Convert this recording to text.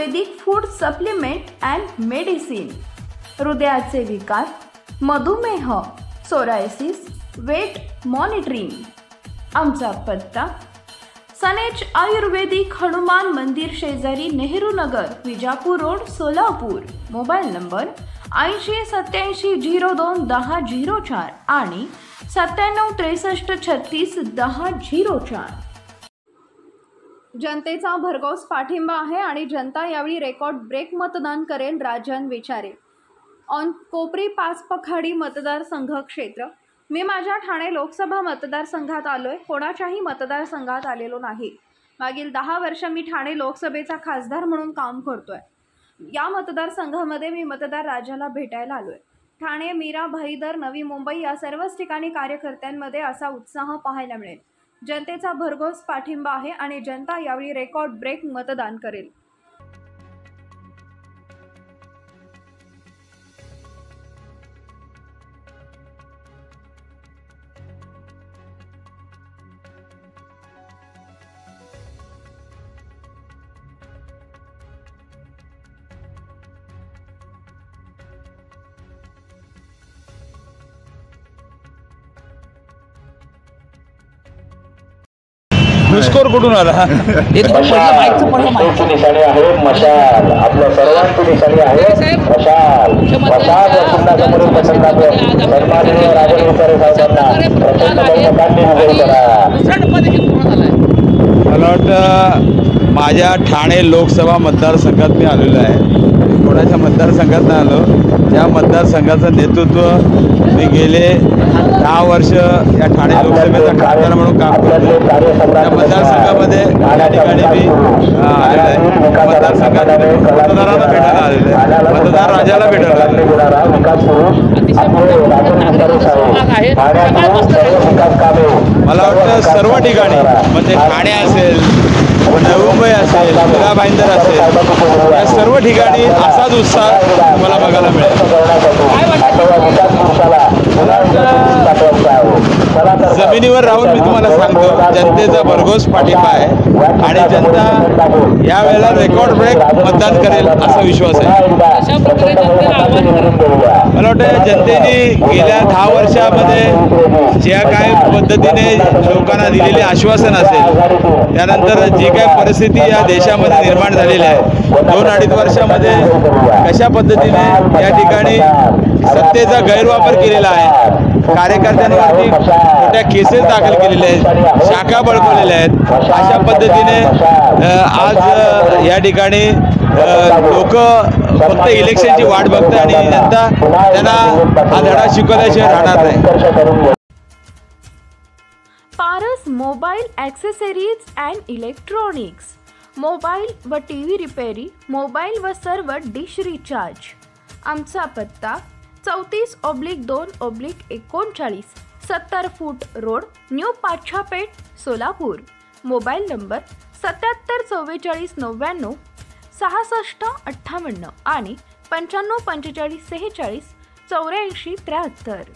Ayurvedic food supplement and medicine, हृदयाचे विकार, मधुमेह, सोरायसिस, वेट मॉनिटरिंग। आमचा पत्ता सनेज आयुर्वेदिक हनुमान मंदिर शेजारी Nehru Nagar, Vijapur road, Solapur. Mobile number 8087021004 आणि 9763361004। जनतेचा भरघोस पाठिंबा आहे आणि जनता यावेळी रेकॉर्ड ब्रेक मतदान करेल। राजन विचारे ऑन कोपरी पाचपखाडी मतदारसंघ क्षेत्र। मी माझ्या ठाणे लोकसभा मतदारसंघात आलोय, कोणाच्याही मतदारसंघात आलेलो नाही। मागील 10 वर्ष मी ठाणे लोकसभेचा खासदार म्हणून काम करतोय। या मतदारसंघामध्ये मी मतदार राजाला भेटायला आलोय। ठाणे, मीरा, भाईदर, नवी मुंबई या सर्वच ठिकाणी कार्यकर्त्यांमध्ये असा उत्साह पाहायला मिळेल। जनतेचा भरघोस पाठिंबा आहे आणि जनता यावेळी रेकॉर्ड ब्रेक मतदान करेल। स्कोर कुठून आला? माईकचं निशाणी आहे मशाल, आपल्या सर्वांची निशाणी आहे मशाल। मशाल कुंडासमोरील पसंताचे सन्माननीय राजन विचारे साहेबांना प्रचंड बहुमतांनी विजयी करा। मला वाटतं माझ्या ठाणे लोकसभा मतदारसंघात मी आलेलो आहे। कोणाच्या मतदारसंघात नाही आलो, त्या मतदारसंघाचं नेतृत्व मी गेले 10 वर्ष या ठाणे लोकसभेचा खासदार म्हणून काम करतो। त्या मतदारसंघामध्ये या ठिकाणी मी आलेलो आहे। मतदारसंघात मतदारांना भेटायला आलेलो आहे, मतदार राजाला भेटायला आलेलो आहे। मला वाटतं सर्व ठिकाणी म्हणजे ठाणे असेल, नवी मुंबई असेल, मीरा भाईंदर असेल, या सर्व ठिकाणी असाच उत्साह मला बघायला मिळेल। जमिनीवर राहून मी तुम्हाला सांगतो, जनतेचा भरघोस पाठिंबा आहे आणि जनता यावेळेला रेकॉर्ड ब्रेक मतदान करेल असा विश्वास आहे। मला वाटतं जनतेने गेल्या 10 वर्षामध्ये ज्या काय पद्धतीने लोकांना दिलेले आश्वासन असेल, त्यानंतर जी काय परिस्थिती या देशामध्ये निर्माण झालेली आहे, 2-2.5 वर्षामध्ये कशा पद्धतीने या ठिकाणी सत्तेचा गैरवापर केलेला आहे, कार्यकर्त्यांवरती मोठ्या केसेस दाखल केलेल्या आहेत, शाखा बळकवलेल्या आहेत, अशा पद्धतीने आज या ठिकाणी लोक फक्त इलेक्शनची वाट बघतात आणि जनता त्यांना हा धडा शिकवल्याशिवाय राहणार नाही। Paras mobile accessories and electronics, mobile व टीव्ही रिपेरी, मोबाईल व सर्व डिश रिचार्ज। आमचा पत्ता 34/2/39, 70 फूट road, new Pachhapeth, Solapur. Mobile number 774499 6658 आणि 954546 8473।